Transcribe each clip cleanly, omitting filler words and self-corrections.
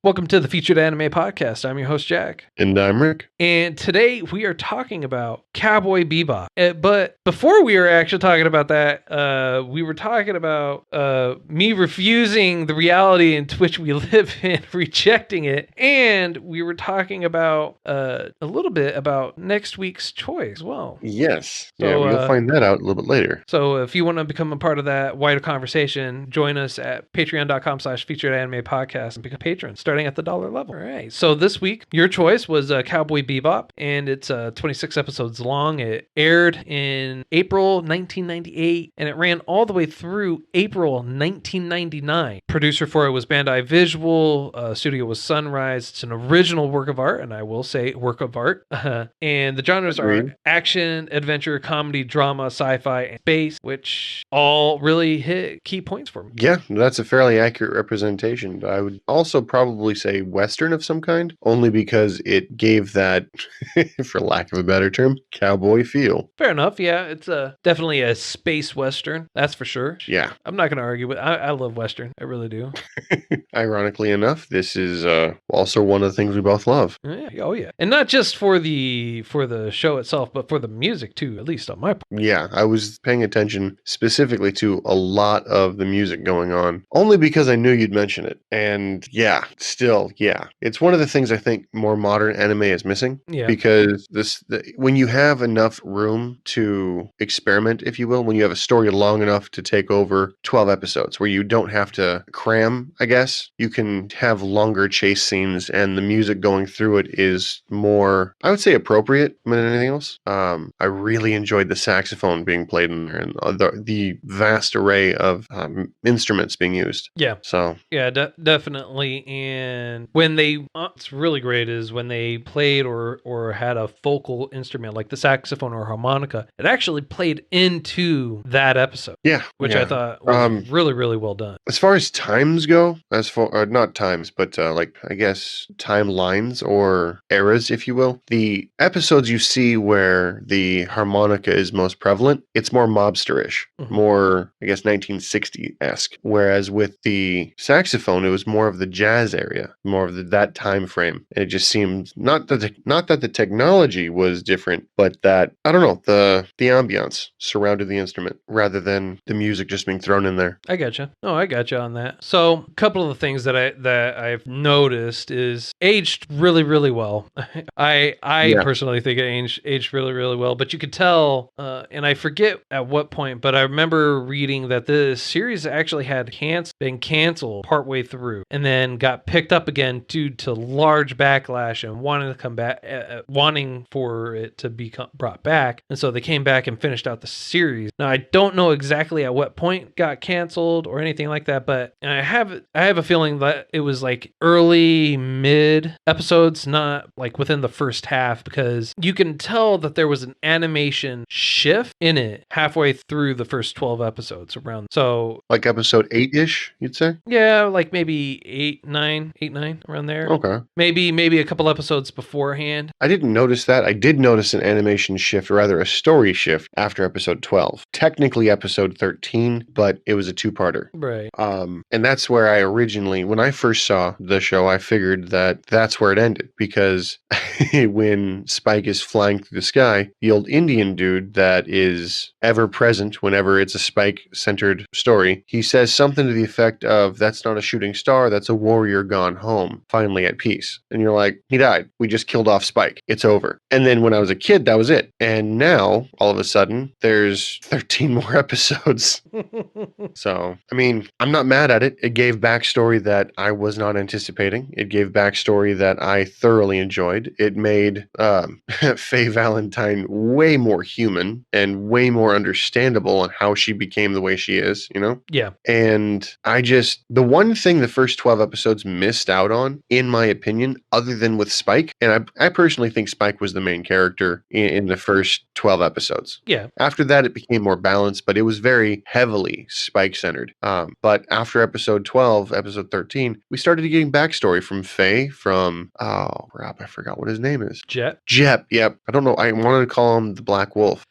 Welcome to the Featured Anime Podcast. I'm your host, Jack. And I'm Rick. And today we are talking about Cowboy Bebop. But before we were actually talking about that, we were talking about me refusing the reality into which we live in, rejecting it. And we were talking about a little bit about next week's choice as well. Yes. So, you'll find that out a little bit later. So if you want to become a part of that wider conversation, join us at patreon.com/featuredanimepodcast and become a patron starting at the $1 level. All right. So this week, your choice was Cowboy Bebop, and it's 26 episodes long. It aired in April 1998, and it ran all the way through April 1999. Producer for it was Bandai Visual. Studio was Sunrise. It's an original work of art, and I will say work of art. And the genres are action, adventure, comedy, drama, sci-fi, and space, which all really hit key points for me. Yeah, that's a fairly accurate representation. I would also probably say Western of some kind, only because it gave that, for lack of a better term, cowboy feel. Fair enough. Yeah, it's definitely a space Western. That's for sure. Yeah. I'm not going to argue with I love Western. I really do. Ironically enough, this is also one of the things we both love. Yeah. Oh, yeah. And not just for the show itself, but for the music, too, at least on my part. Yeah, I was paying attention specifically to a lot of the music going on, only because I knew you'd mention it. And yeah, still, yeah. It's one of the things I think more modern anime is missing. Yeah. Because when you have enough room to experiment, if you will, when you have a story long enough to take over 12 episodes, where you don't have to cram, I guess, you can have longer chase scenes, and the music going through it is more, I would say, appropriate than anything else. I really enjoyed the saxophone being played in there, and the vast array of instruments being used. Yeah. So yeah, definitely. And when what's really great is when they played or had a focal instrument like the saxophone or harmonica, it actually played into that episode. Yeah, which I thought was really, really well done. As far as times go, not times, but like I guess timelines or eras, if you will, the episodes you see where the harmonica is most prevalent, it's more mobsterish, more I guess 1960-esque. Whereas with the saxophone, it was more of the jazz area, more of that time frame. And it just seemed not that the technology was different, but that I don't know, the ambiance surrounded the instrument rather than the music just being thrown in there. I gotcha. Oh, I gotcha on that. So a couple of the things that I've noticed is aged really, really well. I personally think it aged really, really well, but you could tell, and I forget at what point, but I remember reading that this series actually had been canceled partway through and then got picked up again due to large backlash and wanting to come back, wanting for it to be brought back. And so they came back and finished out the series. Now, I don't know exactly at what point it got canceled or anything like that, but I have a feeling that it was like early, mid episodes, not like within the first half, because you can tell that there was an animation shift in it halfway through the first 12 episodes around. So like episode 8-ish, you'd say? Yeah, like maybe 8, 9 around there. Okay. Maybe a couple episodes beforehand. I didn't notice that. I did notice an animation shift, or rather a story shift after episode 12. Technically episode 13, but it was a two-parter. Right. And that's where I originally, when I first saw the show, I figured that that's where it ended, because when Spike is flying through the sky, the old Indian dude that is ever present whenever it's a Spike-centered story, he says something to the effect of, "That's not a shooting star, that's a warrior gone home, finally at peace." And you're like, he died. We just killed off Spike. It's over. And then when I was a kid, that was it. And now, all of a sudden, there's 13 more episodes. So, I mean, I'm not mad at it. It gave backstory that I was not anticipating. It gave backstory that I thoroughly enjoyed. It made Faye Valentine way more human and way more understandable on how she became the way she is, you know? Yeah. And the one thing the first 12 episodes missed out on, in my opinion, other than with Spike, and I personally think Spike was the main character in the first 12 episodes. Yeah. After that, it became more balanced, but it was very heavily Spike-centered. But after episode 12, episode 13, we started getting backstory from Faye, from, Rob, I forgot what his name is. Jep, yep. I don't know. I wanted to call him the Black Wolf.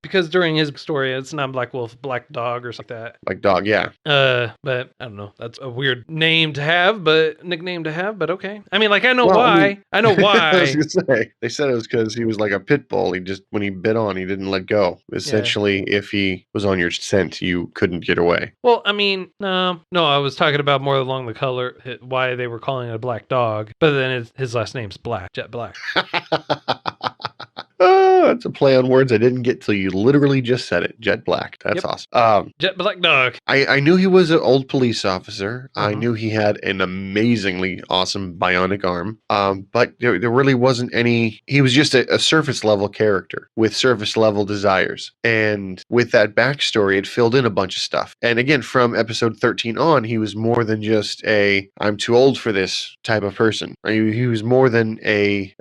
Because during his story, it's not Black Wolf, Black Dog or something like that. Black Dog, yeah. But I don't know. That's a weird name to have, but a nickname to have, but okay. I mean, like, I know Well, why. I know I was why. gonna say they said it was because he was like a pit bull. He just when he bit on, he didn't let go. Essentially, if he was on your scent, you couldn't get away. Well, I mean, no, I was talking about more along the color, why they were calling it a black dog, but then his last name's Black, Jet Black. Oh, that's a play on words I didn't get till you literally just said it. Jet Black. That's awesome. Jet Black Dog. I knew he was an old police officer. I knew he had an amazingly awesome bionic arm. But there really wasn't any. He was just a surface level character with surface level desires. And with that backstory, it filled in a bunch of stuff. And again, from episode 13 on, he was more than just a I'm too old for this type of person. He was more than a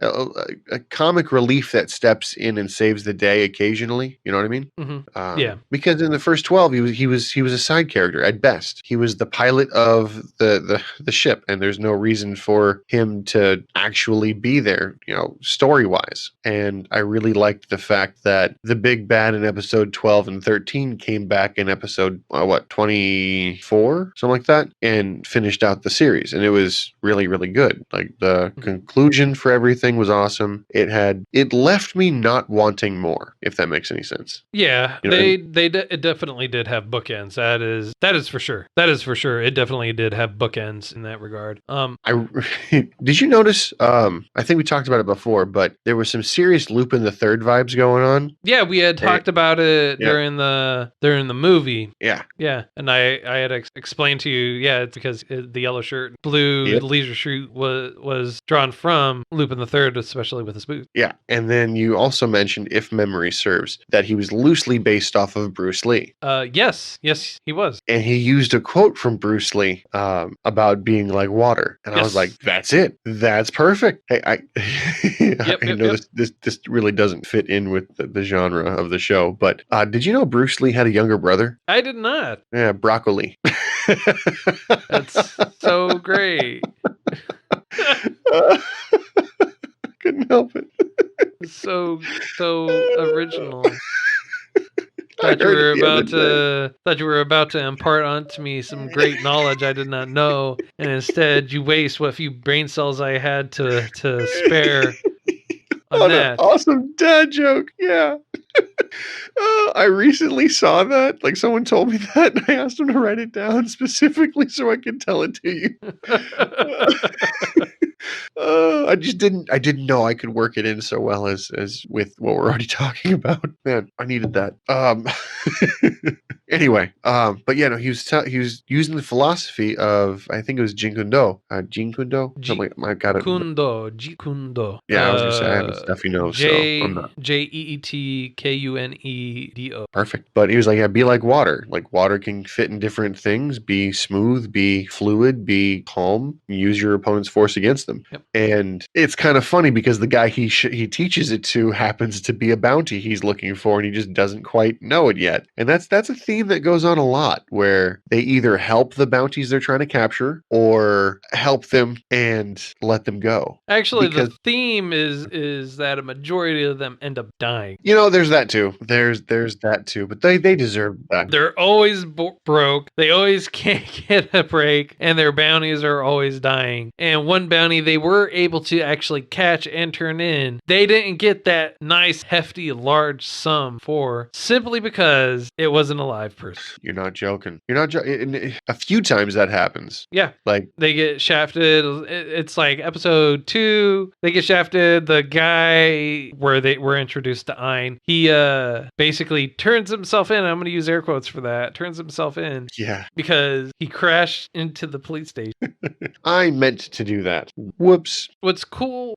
comic relief that steps in and saves the day occasionally. You know what I mean? Mm-hmm. Yeah. Because in the first 12, he was a side character at best. He was the pilot of the ship, and there's no reason for him to actually be there, story wise. And I really liked the fact that the big bad in episode 12 and 13 came back in episode 24, something like that, and finished out the series. And it was really, really good. Like the conclusion for everything was awesome. It left me not wanting more, if that makes any sense. Yeah, it definitely did have bookends. That is for sure. That is for sure. It definitely did have bookends in that regard. Did you notice? I think we talked about it before, but there was some serious Lupin the Third vibes going on. Yeah, we had talked about it during the movie. Yeah, yeah, and I had explained to you. Yeah, it's because the yellow shirt, blue leisure suit was drawn from Lupin the Third, especially with his boots. Yeah, and then you also mentioned, if memory serves, that he was loosely based off of Bruce Lee. Yes, he was. And he used a quote from Bruce Lee about being like water. And I was like, that's it. That's perfect. Hey, I know this really doesn't fit in with the genre of the show, but did you know Bruce Lee had a younger brother? I did not. Yeah, Broccoli. That's so great. Couldn't help it. So original. Thought you were about to impart onto me some great knowledge I did not know, and instead you waste what few brain cells I had to spare on that. An awesome dad joke. Yeah. I recently saw that. Like, someone told me that, and I asked them to write it down specifically so I could tell it to you. I didn't know I could work it in so well as with what we're already talking about. Man, I needed that. Anyway, but yeah, no, he was using the philosophy of, I think it was Jeet Kune Do. Jeet Kune Do? I got it. Jeet Kune Do. Yeah, I was gonna say I have a stuffy nose, so I'm not. JeetKunedo. Perfect. But he was like, yeah, be like water. Like, water can fit in different things, be smooth, be fluid, be calm, use your opponent's force against them. Yep. And it's kind of funny because the guy he teaches it to happens to be a bounty he's looking for, and he just doesn't quite know it yet. And that's a theme that goes on a lot, where they either help the bounties they're trying to capture or help them and let them go. Actually, the theme is that a majority of them end up dying. There's that too. There's that too. But they deserve that. They're always broke. They always can't get a break, and their bounties are always dying. And one bounty they were able to actually catch and turn in, they didn't get that nice, hefty, large sum for, simply because it wasn't a live person. You're not joking. A few times that happens. Yeah. Like, they get shafted. It's like episode 2. They get shafted. The guy where they were introduced to Ein, he basically turns himself in. I'm going to use air quotes for that. Turns himself in. Yeah. Because he crashed into the police station. I meant to do that. Whoops. What's cool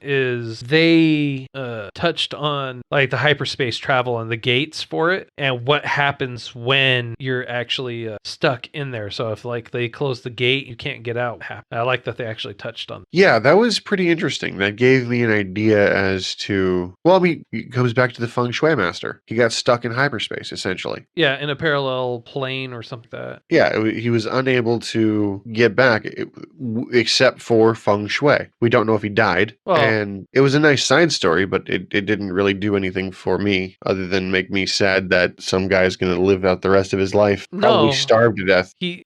is they touched on like the hyperspace travel and the gates for it, and what happens when you're actually stuck in there. So if like they close the gate, you can't get out. I like that they actually touched on. Yeah, that was pretty interesting. That gave me an idea as to, well, I mean, it comes back to the Feng Shui master. He got stuck in hyperspace, essentially. Yeah, in a parallel plane or something like that. Yeah, he was unable to get back except for Feng shui. We don't know if he died. Well, and it was a nice side story, but it didn't really do anything for me other than make me sad that some guy's going to live out the rest of his life, probably starve to death. He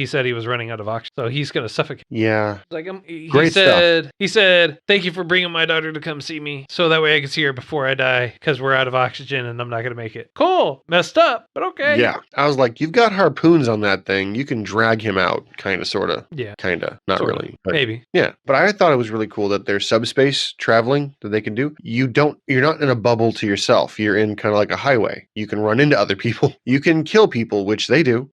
said he was running out of oxygen, so he's going to suffocate. Yeah. Like he Great stuff. He said, "Thank you for bringing my daughter to come see me, so that way I can see her before I die, because we're out of oxygen and I'm not going to make it." Cool. Messed up, but okay. Yeah. I was like, you've got harpoons on that thing. You can drag him out, kind of, sort of. Yeah. Kind of. Not Sorta. really. But Maybe. yeah. But I thought it was really cool that there's subspace traveling that they can do. You're not in a bubble to yourself. You're in kind of like a highway. You can run into other people. You can kill people, which they do,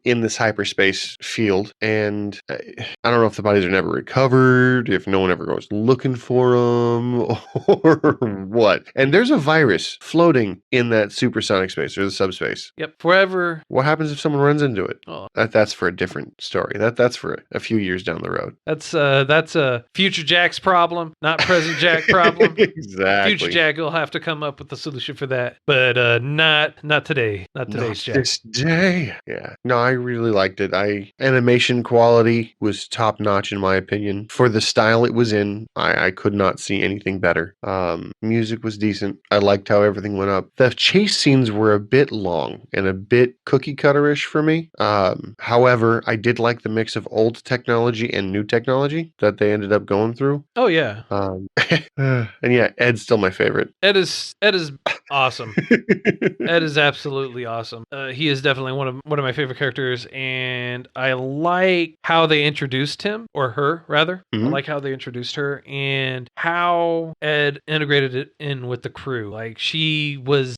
in this hyperspace field. And I don't know if the bodies are never recovered, if no one ever goes looking for them, or what. And there's a virus floating in that supersonic space, or the subspace. Yep. Forever. What happens if someone runs into it? Oh. That's for a different story. That's for a few years down the road. That's a future Jack's problem, not present Jack problem. Exactly. Future Jack will have to come up with a solution for that, but not today. Not today's Jack. This day. Yeah. No, I really liked it. Animation quality was top notch in my opinion. For the style it was in, I could not see anything better. Music was decent. I liked how everything went up. The chase scenes were a bit long and a bit cookie cutter-ish for me. However, I did like the mix of old technology and new technology that they ended up going through. Oh yeah. And yeah, Ed's still my favorite. Ed is awesome. Ed is absolutely awesome. He is definitely one of my favorite characters, and I like how they introduced him, or her rather. Mm-hmm. I like how they introduced her and how Ed integrated it in with the crew. Like she was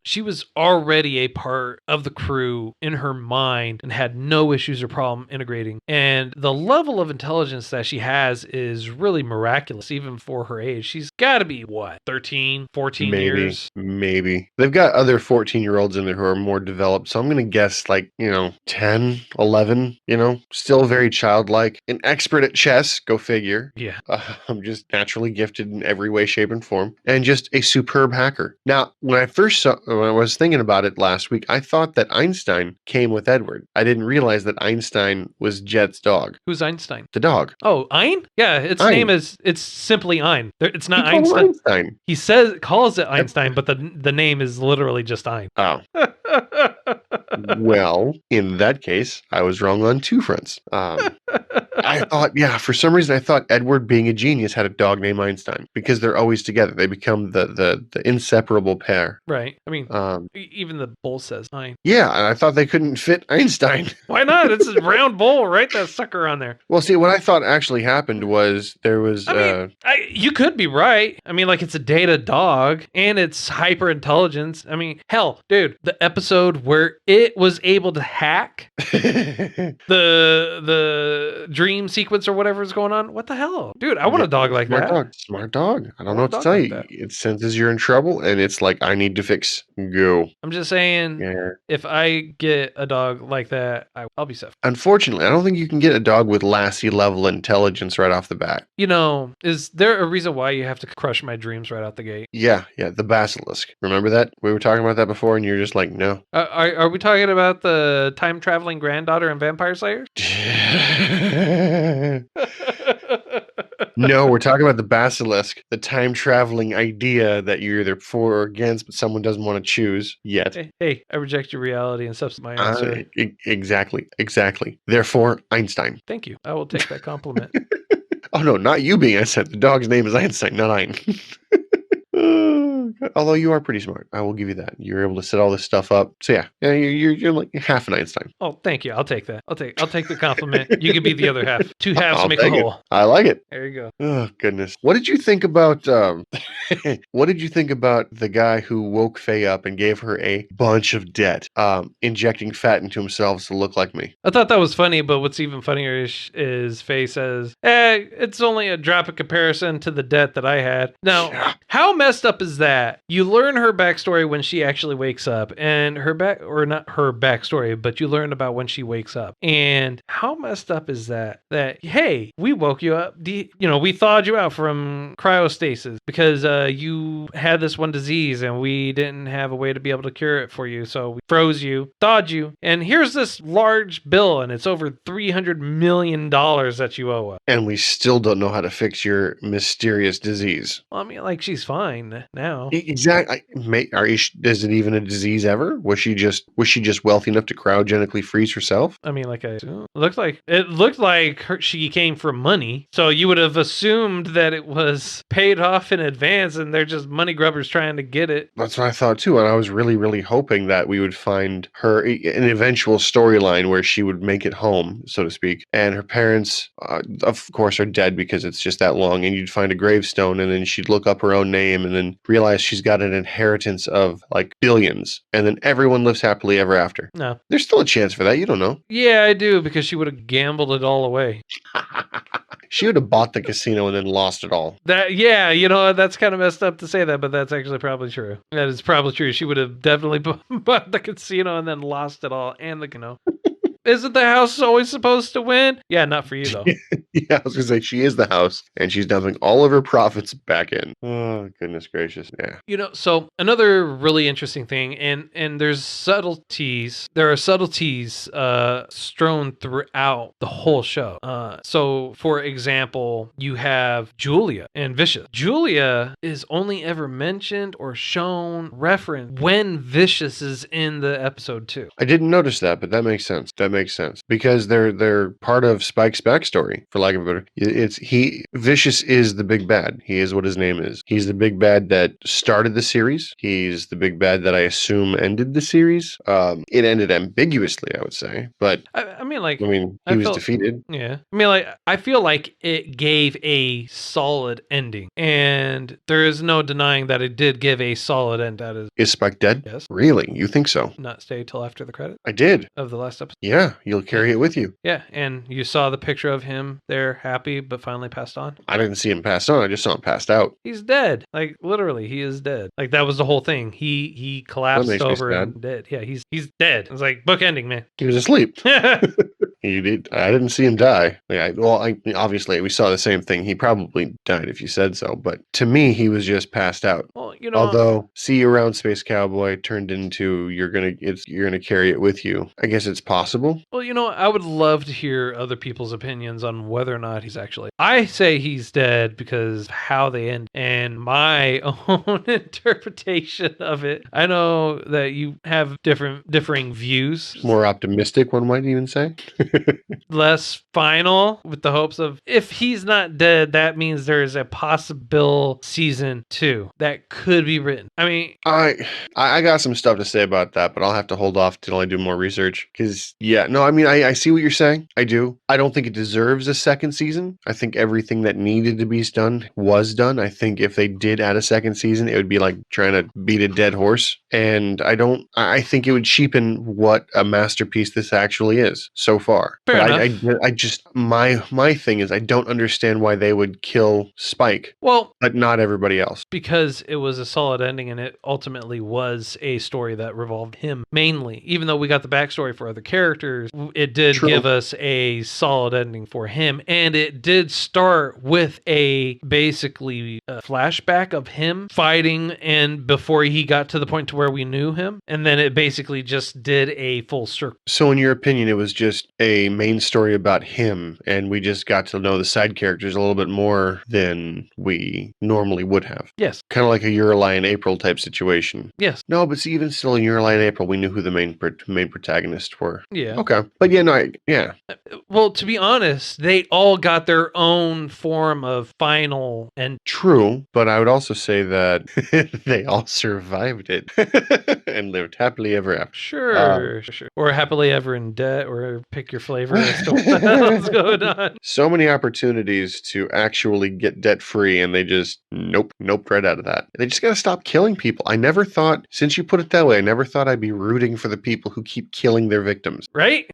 already a part of the crew in her mind and had no issues or problem integrating. And the level of intelligence that she has is really miraculous, even for her age. She's got to be, what, 13, 14 years? Maybe. They've got other 14-year-olds in there who are more developed, so I'm going to guess 10, 11, still very childlike. An expert at chess, go figure. Yeah. I'm just naturally gifted in every way, shape, and form. And just a superb hacker. Now, when I was thinking about it last week, I thought that Einstein came with Edward. I didn't realize that Einstein was Jet's dog. Who's Einstein? The dog. Oh, Ein? Yeah, its Ein. name is, it's simply Ein. It's not He called Einstein. He calls it Einstein, but the name is literally just Ein. Oh. Well, in that case, I was wrong on two fronts. I thought, for some reason, I thought Edward, being a genius, had a dog named Einstein because they're always together. They become the inseparable pair. Right. I mean, even the bowl says Ein. Yeah, and I thought they couldn't fit Einstein. Why not? It's a round bowl. Write that sucker on there. Well, see, what I thought actually happened was there was... you could be right. I mean, it's a data dog and it's hyper intelligence. I mean, hell, dude, the episode where it was able to hack the dream sequence or whatever is going on. What the hell? Dude, I want a dog like that. Smart dog. I don't know what to tell you. It senses you're in trouble and it's like, I need to fix. Go. I'm just saying, if I get a dog like that, I'll be safe. Unfortunately, I don't think you can get a dog with Lassie level intelligence right off the bat. Is there a reason why you have to crush my dreams right out the gate? Yeah, the basilisk. Remember that? We were talking about that before and you're just like, no. Are we talking about the time-traveling granddaughter and Vampire Slayer? No, we're talking about the basilisk, the time-traveling idea that you're either for or against, but someone doesn't want to choose yet. Hey, I reject your reality and substitute my answer. Exactly. Therefore, Einstein. Thank you. I will take that compliment. Oh, no, not you being Einstein. The dog's name is Einstein, not Ein. Although you are pretty smart, I will give you that. You're able to set all this stuff up. So yeah, you're like half an Einstein. Oh, thank you. I'll take that. I'll take the compliment. You can be the other half. Two halves make a whole. I like it. There you go. Oh goodness. What did you think about what did you think about the guy who woke Faye up and gave her a bunch of debt, injecting fat into himself to look like me? I thought that was funny, but what's even funnier is Faye says, it's only a drop in comparison to the debt that I had. Now, how messed up is that? You learn her backstory when she actually wakes up, and or not her backstory, but you learn about when she wakes up. And how messed up is that? That, hey, we woke you up, we thawed you out from cryostasis because you had this one disease and we didn't have a way to be able to cure it for you. So we froze you, thawed you, and here's this large bill, and it's over $300 million that you owe us. And we still don't know how to fix your mysterious disease. Well, I mean, like, she's fine now. Exactly. Is it even a disease ever? Was she just wealthy enough to cryogenically freeze herself? I mean, like, it looked like she came from money. So you would have assumed that it was paid off in advance, and they're just money grubbers trying to get it. That's what I thought too, and I was really, really hoping that we would find her an eventual storyline where she would make it home, so to speak, and her parents, of course, are dead because it's just that long, and you'd find a gravestone, and then she'd look up her own name, and then realize she's got an inheritance of like billions, and then everyone lives happily ever after. No. There's still a chance for that, you don't know. Yeah, I do, because she would have gambled it all away. She would have bought the casino and then lost it all. That's kind of messed up to say that, but that's actually probably true. That is probably true. She would have definitely bought the casino and then lost it all, and the casino. Isn't the house always supposed to win? Yeah, not for you, though. Yeah, I was going to say, she is the house, and she's dumping all of her profits back in. Oh, goodness gracious. Yeah. So another really interesting thing, and there's subtleties. There are subtleties strewn throughout the whole show. So, for example, you have Julia and Vicious. Julia is only ever mentioned or shown, referenced when Vicious is in the episode 2. I didn't notice that, but that makes sense. That makes sense because they're part of Spike's backstory, for lack of a better. Vicious is the big bad. He is what his name is. He's the big bad that started the series. He's the big bad that I assume ended the series. It ended ambiguously, I would say, but he was defeated. Yeah, I feel like it gave a solid ending, and there is no denying that it did give a solid end. Is Spike dead? Yes. Really? You think so? Not stay till after the credit. I did. Of the last episode. Yeah, you'll carry it with you. Yeah, and you saw the picture of him there, happy, but finally passed on. I didn't see him pass on. I just saw him passed out. He's dead. Like, literally, he is dead. Like, that was the whole thing. He collapsed over and dead. Yeah, he's dead. It's like book ending, man. He was asleep. He did. I didn't see him die. Obviously, we saw the same thing. He probably died if you said so. But to me, he was just passed out. Well, although See You Around Space Cowboy turned into you're gonna carry it with you. I guess it's possible. Well, I would love to hear other people's opinions on whether or not he's actually. I say he's dead because of how they end, and my own interpretation of it. I know that you have differing views. More optimistic, one might even say. Less final, with the hopes of if he's not dead, that means there is a possible season 2 that could be written. I mean, I got some stuff to say about that, but I'll have to hold off till I do more research. Because I see what you're saying. I do. I don't think it deserves a second season. I think everything that needed to be done was done. I think if they did add a second season, it would be like trying to beat a dead horse. And I think it would cheapen what a masterpiece this actually is so far. Fair enough. I just my thing is I don't understand why they would kill Spike. Well, but not everybody else. Because it was a solid ending, and it ultimately was a story that revolved him mainly. Even though we got the backstory for other characters, it did give us a solid ending for him, and it did start with basically a flashback of him fighting, and before he got to the point to where we knew him, and then it basically just did a full circle. So in your opinion, it was just a main story about him, and we just got to know the side characters a little bit more than we normally would have. Yes. Kind of like a Eureli and April type situation. Yes. No, but see, even still in Eureli and April, we knew who the main protagonists were. Yeah. Okay. But yeah. Well, to be honest, they all got their own form of final and... True, but I would also say that they all survived it and lived happily ever after. Sure. Or happily ever in debt, or pick your flavor as to what the hell's going on. So many opportunities to actually get debt free, and they just nope right out of that. They just got to stop killing people. I never thought, since you put it that way, I never thought I'd be rooting for the people who keep killing their victims. Right?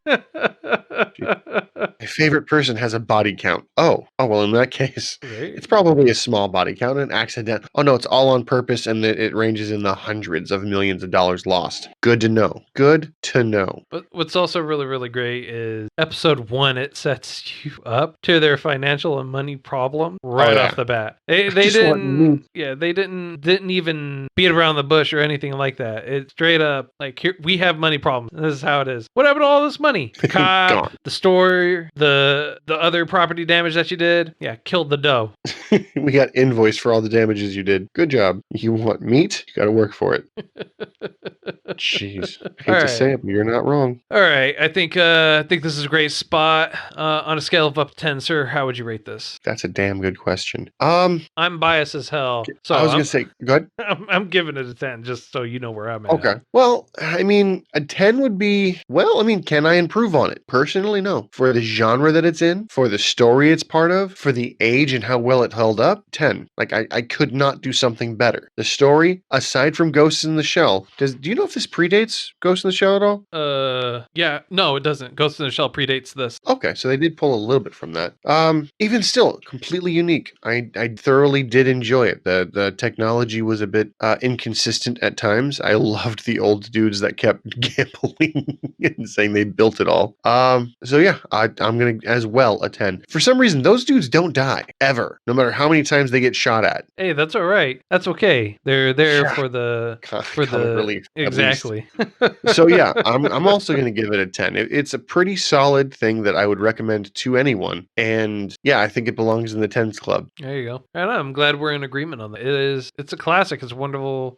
My favorite person has a body count. Oh, well, in that case, Right. it's probably a small body count, an accident. Oh, no, it's all on purpose, and it ranges in the hundreds of millions of dollars lost. Good to know. Good to know. But what's also really, really great is episode 1, it sets you up to their financial and money problem right off the bat. They didn't even beat around the bush or anything like that. It's straight up like, here, we have money problems. This is how it is. What happened to all this money? The cop, the store, the other property damage that you did. Yeah, killed the dough. We got invoiced for all the damages you did. Good job. You want meat? You got to work for it. Jeez. Hate to say it, but you're not wrong. All right. I think this is a great spot. On a scale of up to 10, sir, how would you rate this? That's a damn good question. I'm biased as hell. So I was going to say, go ahead. I'm giving it a 10 just so you know where I'm at. Okay. Well, I mean, a 10 would be, well, I mean, can I improve on it? Personally, no. For the genre that it's in, for the story it's part of, for the age and how well it held up, 10. Like, I could not do something better. The story, aside from Ghost in the Shell, do you know if this predates Ghost in the Shell at all? Yeah. No, it doesn't. Ghost in the Shell predates this. Okay, so they did pull a little bit from that. Even still, completely unique. I thoroughly did enjoy it. The technology was a bit inconsistent at times. I loved the old dudes that kept gambling and saying they built it all. So yeah, I'm gonna as well a 10. For some reason, those dudes don't die ever, no matter how many times they get shot at. Hey, that's all right. That's okay. They're there for the relief. Exactly. So yeah, I'm also gonna give it a 10. It's a pretty solid thing that I would recommend to anyone, and yeah, I think it belongs in the 10s club. There you go. And I'm glad we're in agreement on that. It's a classic. It's a wonderful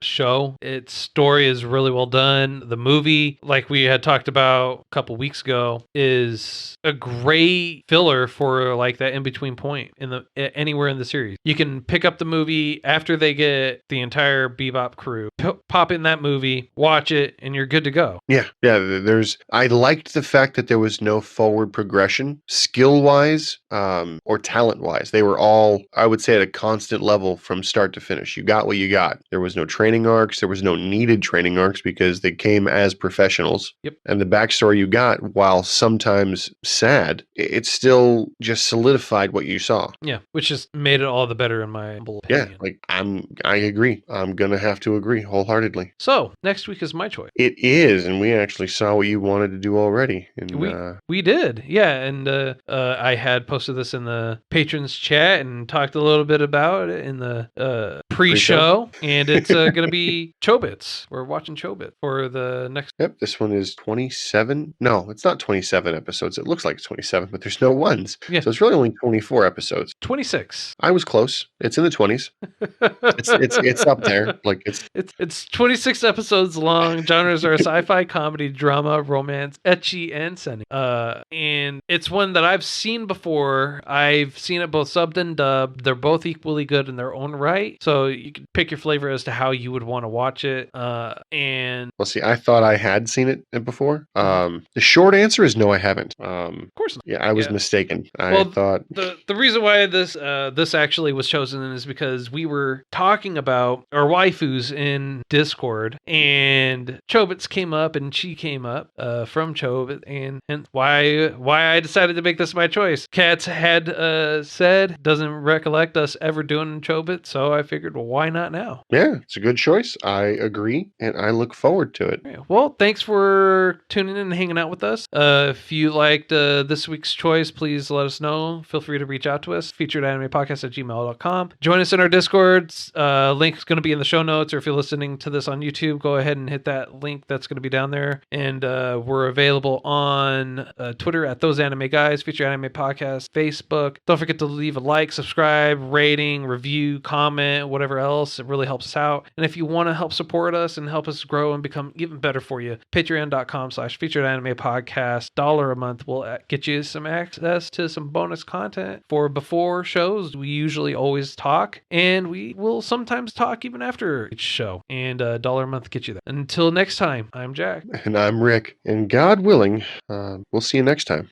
show. Its story is really well done. The movie, like we had talked about a couple weeks ago, is a great filler for like that in between point anywhere in the series. You can pick up the movie after they get the entire Bebop crew, pop in that movie, watch it, and you're good to go. Yeah. I liked the fact that there was no forward progression, skill-wise, or talent-wise. They were all, I would say, at a constant level from start to finish. You got what you got. There was no training arcs. There was no needed training arcs because they came as professionals. Yep. And the backstory you got, while sometimes sad, it still just solidified what you saw. Yeah, which just made it all the better in my humble opinion. Yeah, like I agree. I'm gonna have to agree wholeheartedly. So next week is my choice. It is, and we actually saw what you wanted to do already. And, we did, yeah. And I had posted this in the patrons chat and talked a little bit about it in the pre-show, and it's going to be Chobits. We're watching Chobits for the next. Yep, this one is 27. No, it's not 27 episodes. It looks like 27, but there's no ones. Yeah. So it's really only 24 episodes. 26. I was close. It's in the 20s. it's up there. Like it's 26 episodes long. Genres are sci-fi, comedy, drama, romance, ecchi, and sending. And it's one that I've seen before. I've seen it both subbed and dubbed. They're both equally good in their own right. So you can pick your flavor as to how you would want to watch it. And well, see, I thought I had seen it before. The short answer is no, I haven't. Of course not. Yeah, I was mistaken. I thought the reason why this actually was chosen is because we were talking about our waifus in Discord, and Chobits came up, and she came up from Chobits, and why I decided to make this my choice. Katz had said doesn't recollect us ever doing Chobits, so I figured, well, why not now? Yeah, it's a good choice. I agree, and I look forward to it. Yeah, well, thanks for tuning in and hanging out with us. If you liked this week's choice, please let us know. Feel free to reach out to us, featuredanimepodcast@gmail.com. Join us in our Discords. Link's going to be in the show notes, or if you're listening to this on YouTube, go ahead and hit that link that's going to be down there. And we're available on Twitter at Those Anime Guys, Feature Anime Podcast, Facebook. Don't forget to leave a like, subscribe, rating, review, comment, whatever else. It really helps us out. And if you want to help support us and help us grow and become even better for you, patreon.com/Featured Anime Podcast. $1 a month will get you some access to some bonus content for before shows. We usually always talk, and we will sometimes talk even after each show. And $1 a month gets you that. Until next time, I'm Jack. And I'm Rick. And God willing, we'll see you next time.